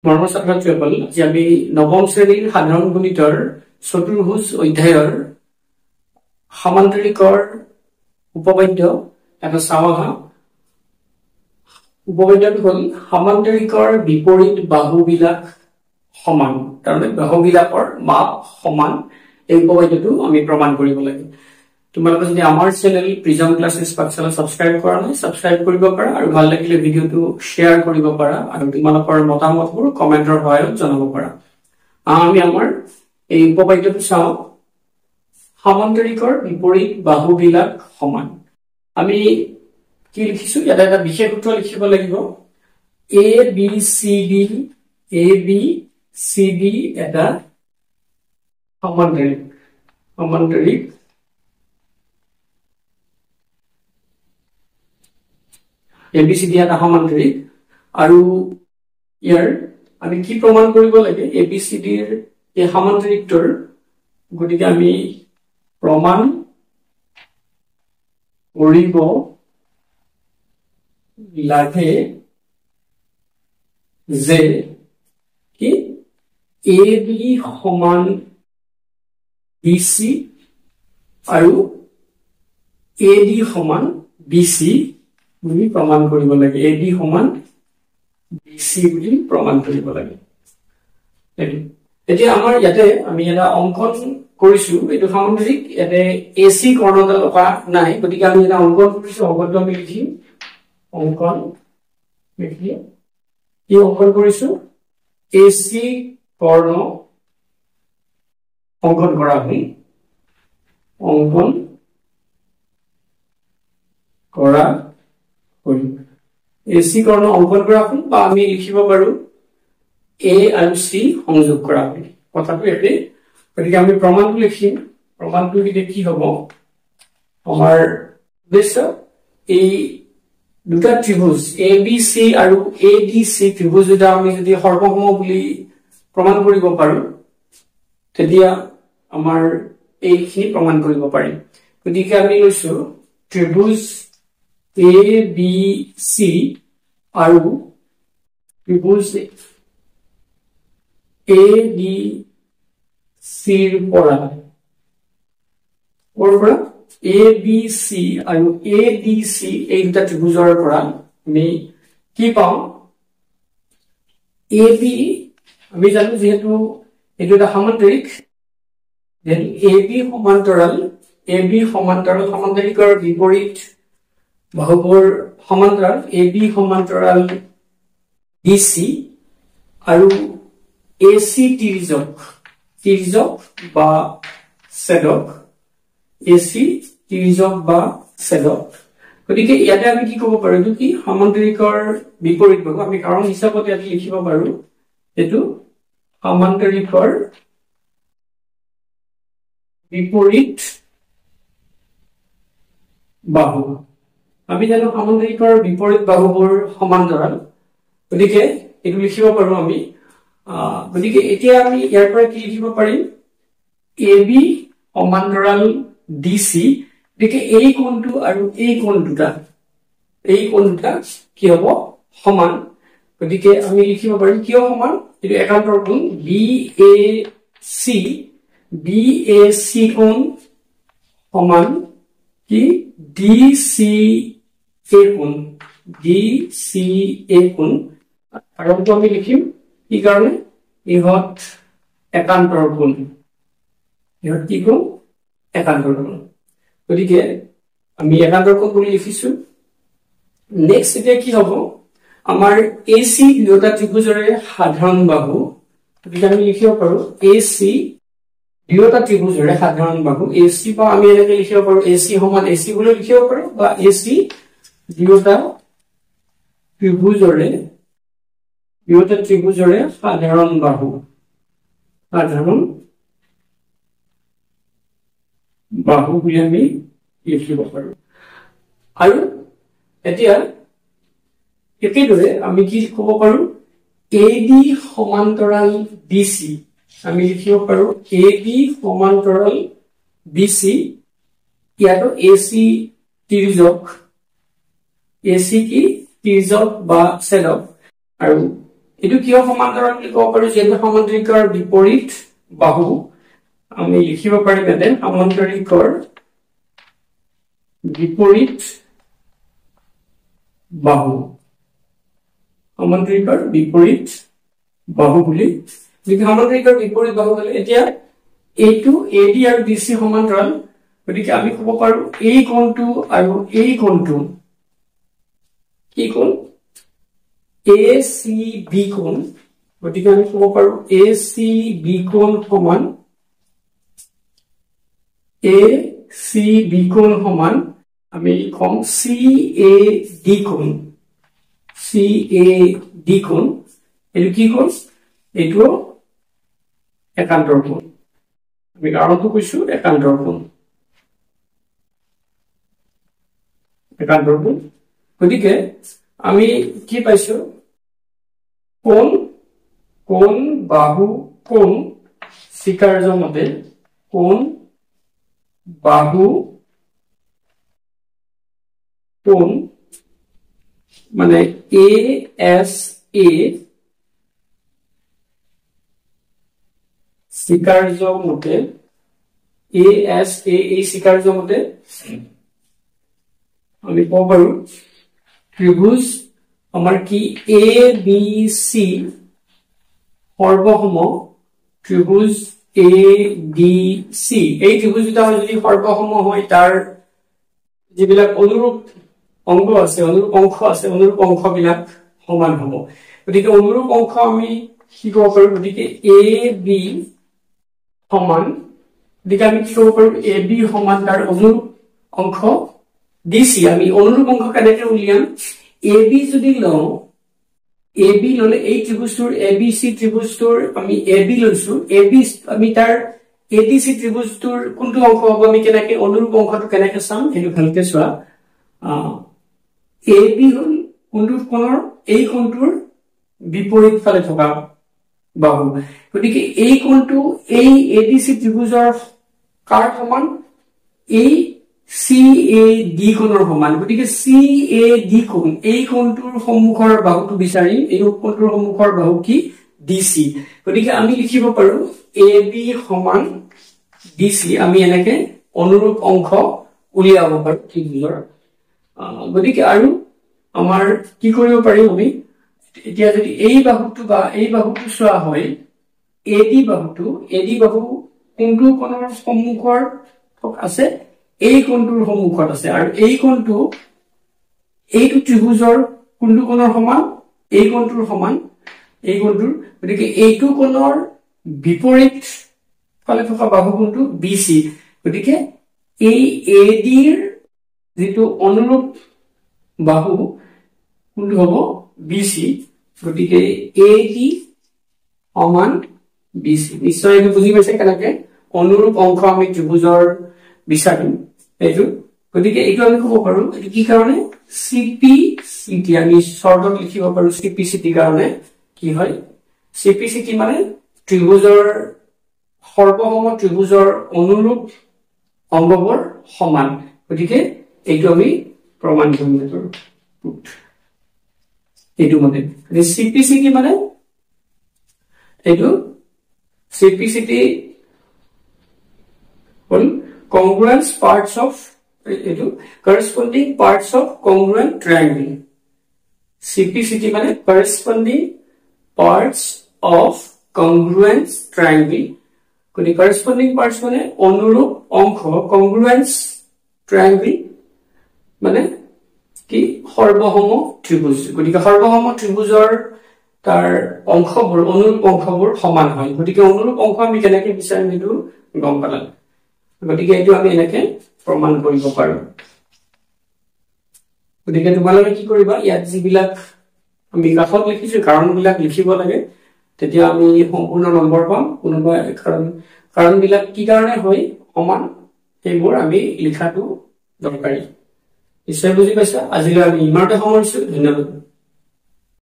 মৰমৰ ছাত্ৰ-ছাত্ৰীসকল, আজি আমি নৱম শ্ৰেণীৰ সাধাৰণ গণিতৰ চতুৰ্ভুজ অধ্যায়ৰ সমান্তৰিকৰ উপপাদ্য এটা চাওঁ আহা। উপপাদ্যটো হ'ল সমান্তৰিকৰ বিপৰীত বাহুবিলাক সমান, তাৰমানে বাহুবিলাকৰ মাপ সমান। এই উপপাদ্যটো আমি প্ৰমাণ কৰিব লাগে। তোমালোকে যদি আমাৰ চেনেল প্ৰিজম ক্লাছেছ পাঠশালা সাবস্ক্ৰাইব কৰা নাই, সাবস্ক্ৰাইব কৰিব পাৰা আৰু ভাল লাগিলে ভিডিওটো শ্বেয়াৰ কৰিব পাৰা আৰু তোমালোকৰ মতামতবোৰ কমেন্টৰ সহায়ত জনাব পাৰা। আমি আমাৰ এই উপপাদ্যটো চাওঁ। সমান্তৰিকৰ বিপৰীত বাহুবিলাক সমান। আমি কি লিখিছো, ইয়াতে এটা বিশেষ সূত্ৰ লিখিব লাগিব। এ বি চি ডি এটা সমান্তৰিক ABCD এটা সমান্তৰিক আৰু ইয়াৰ আমি কি প্ৰমাণ কৰিব লাগে ABCDৰ এই সমান্তৰিকটোৰ। গতিকে আমি প্ৰমাণ কৰিব লাগে যে কি AB সমান BC আৰু AD সমান BC বুলি প্ৰমাণ কৰিব লাগে। AD সমান BC বুলি প্ৰমাণ কৰিব লাগে। এতিয়া আমাৰ ইয়াতে আমি এটা অংকন কৰিছো, এইটো সমান্তৰিক। ইয়াতে AC কৰ্ণডাল নাই, গতিকে আমি এটা অংকন কৰিছো। অংকনটো আমি লিখিম। অংকন লিখি কি অংকন কৰিছো, AC কৰ্ণ অংকন কৰা হয়। অংকন কৰা AC কৰ্ণ অংকন কৰা হয়, বা আমি লিখিব পাৰো A আৰু C সংযোগ কৰা হয়। কথাটো একে। গতিকে আমি প্ৰমাণটো লিখিম। প্ৰমাণটো লিখি কি হ'ব, আমাৰ উদ্দেশ্য এই দুটা ত্ৰিভুজ ABC আৰু ADC ত্ৰিভুজ দুটা আমি যদি সৰ্বসম বুলি প্ৰমাণ কৰিব পাৰো, তেতিয়া আমাৰ এইখিনি প্ৰমাণ কৰিব পাৰিম। গতিকে আমি লৈছো ত্ৰিভুজ ABC আৰু ত্ৰিভুজ ADC পৰা ABC আৰু ADC এই দুটা ত্ৰিভুজৰ পৰা আমি কি পাওঁ, AB আমি জানো যিহেতু এইটো এটা সমান্তৰিক, AB সমান্তৰাল সমান্তৰিকৰ বিপৰীত বাহুবোৰ সমান্তৰাল। AB সমান্তৰাল BC আৰু AC তিৰ্যক বা ছেদক। AC তিৰ্যক বা ছেদক। গতিকে ইয়াতে আমি কি ক'ব পাৰো, এইটো কি সমান্তৰিকৰ বিপৰীত বাহু। আমি কাৰণ হিচাপত ইয়াতে লিখিব পাৰো এইটো সমান্তৰিকৰ বিপৰীত বাহু। আমি জানো সমান্তৰিকৰ বিপৰীত বাহুবোৰ সমান্তৰাল, গতিকে এইটো লিখিব পাৰো আমি। গতিকে এতিয়া আমি ইয়াৰ পৰা কি লিখিব পাৰিম, AB সমান্তৰাল DC। গতিকে এই কোণটো আৰু এই কোণ দুটা কি হ'ব, সমান। গতিকে আমি লিখিব পাৰিম কিয় সমান, এইটো একান্তৰ কোণ BAC কোণ সমান কি DCA কোণ। কাৰণটো আমি লিখিম কি কাৰণে, ইহঁত একান্তৰ কোণ। ইহঁত কি কোণ, একান্তৰ কোণ। গতিকে আমি একান্তৰ কোণ বুলি লিখিছো। নেক্সট এতিয়া কি হ'ব, আমাৰ AC দুয়োটা ত্ৰিভুজৰে সাধাৰণ বাহু। গতিকে আমি লিখিব পাৰো AC দুয়োটা ত্ৰিভুজৰে সাধাৰণ বাহু। AC বা আমি এনেকে লিখিব পাৰো AC সমান AC বুলি লিখিব পাৰো, বা AC দুয়োটা ত্ৰিভুজৰে সাধাৰণ বাহু বুলি আমি লিখিব পাৰো। আৰু এতিয়া একেদৰে আমি কি ক'ব পাৰো, AD সমান্তৰাল BC। আমি লিখিব পাৰো AB সমান্তৰাল BC। ইয়াতো AC তিৰ্যক বা ছেদক, আৰু এটো কিয় সমান্তৰাল বুলি ক'ব পাৰো যেনে সমান্তৰিকৰ বিপৰীত বাহু আমি লিখিব পাৰিম এতে সমান্তৰিকৰ বিপৰীত বাহু সমান্তৰিকৰ বিপৰীত বাহু বুলি যদি সমান্তৰিকৰ বিপৰীত বাহু হলে এতিয়া এইটো এডি আৰু বিসি সমান্তৰাল গতিকে আমি ক'ব পাৰো এই কোণটো আৰু এই কোণটো কি কোণ ACB কোণ গতিকে আমি ক'ব পাৰো ACB কোণ সমান ACB কোণ সমান আমি কম CAD কোণ CAD কোণ এটো কি কোণ এটো একান্তৰ কোণ আমি কাৰণটো কৈছো একান্তৰ কোণ গতিকে আমি কি পাইছো কোণ বাহু কোণ স্বীকাৰ্য মতে কোণ বাহু কোণ মানে ASA স্বীকাৰ্য মতে ASA এই স্বীকাৰ্য মতে আমি ক'ব পাৰো ত্ৰিভুজ আমাৰ কি ABC সৰ্বসম ত্ৰিভুজ ABC এই ত্ৰিভুজ দুটা যদি সৰ্বসম হয় তাৰ যিবিলাক অনুৰূপ অংগ আছে অনুৰূপ অংশ আছে অনুৰূপ অংশবিলাক সমান হ'ব গতিকে অনুৰূপ অংশ আমি কি ক'ব পাৰো গতিকে AB সমান গতিকে আমি কি ক'ব পাৰো AB সমান তাৰ অনুৰূপ অংশ DC আমি অনুৰূপ অংশ কেনেকৈ উলিয়াম AB যদি লওঁ AB ললে এই ত্ৰিভুজটোৰ ABC ত্ৰিভুজটোৰ আমি AB লৈছো AB আমি তাৰ ADC ত্ৰিভুজটোৰ কোনটো অংশ হ'ব আমি কেনেকৈ অনুৰূপ অংশটো কেনেকৈ চাম হেতু ভালকৈ চোৱা AB হল কোনটো কোণৰ এই কোণটোৰ বিপৰীত ফালে থকা বাহু গতিকে এই কোণটো এই ADC ত্ৰিভুজৰ কাৰ সমান এই CAD কোণৰ সমান গতিকে CAD কোণ এই কোণটোৰ সম্মুখৰ বাহুটো বিচাৰিম এই কোণটোৰ সম্মুখৰ বাহু কি DC গতিকে আমি লিখিব পাৰো AB সমান DC আমি এনেকে অনুৰূপ অংশ উলিয়াব পাৰো ত্ৰিভুজৰ গতিকে আৰু আমাৰ কি কৰিব পাৰিম আমি এতিয়া যদি এই বাহুটো বা এই বাহুটো চোৱা হয় AD বাহু কোনটো কোণৰ সম্মুখৰ আছে এই কোণটোৰ সম্মুখত আছে আৰু এই কোণটো এইটো ত্ৰিভুজৰ কোনটো কোণৰ সমান এই কোণটোৰ সমান এই কোণটোৰ গতিকে এইটো কোণৰ বিপৰীত ফালে থকা বাহু কোণটো BC গতিকে এই AD ৰ যেটো অনুৰূপ বাহু কোনটো হ'ব BC গতিকে AD সমান BC নিশ্চয় এটা বুজি পাইছে কেনেকৈ অনুৰূপ অংশ আমি ত্ৰিভুজৰ বিচাৰিম এইটো গতিকে এইটো আমি ক'ব পাৰো এটো কি কাৰণে CPCT আমি শৰ্টত লিখিব পাৰো CPCT কাৰণে কি হয় CPCT মানে ত্ৰিভুজৰ সৰ্বসম ত্ৰিভুজৰ অনুৰূপ অংগবোৰ সমান গতিকে এইটো আমি প্ৰমাণ কৰিব পাৰো এইটো মতে CPCT মানে এইটো CPCT hall congruent parts of corresponding parts of congruent triangle CPCT মানে corresponding parts of congruent triangle Koni corresponding parts মানে অনুৰূপ অংশ congruent triangle মানে কি সৰ্বসম ত্ৰিভুজ গতিকে সৰ্বসম ত্ৰিভুজৰ তাৰ অংশবোৰ অনুৰূপ অংশবোৰ সমান হয় গতিকে অনুৰূপ অংশ আমি কেনেকৈ বিচাৰিম এটো গম পালা গতিকে এটো আমি এনেকৈ প্ৰমাণ কৰিব পাৰো গতিকে তোমালোকে কি কৰিবা ইয়াত যিবিলাক আমি কাষত লিখিছো কাৰণবিলাক লিখিব লাগে তেতিয়া আমি সম্পূৰ্ণ নম্বৰ পাম কোনোবা কাৰণবিলাক কি কাৰণে হয় সমান এইবোৰ আমি লিখাটো দৰকাৰী নিশ্চয় বুজি পাইছা আজিলৈ আমি ইমানতে সামৰিছো ধন্যবাদ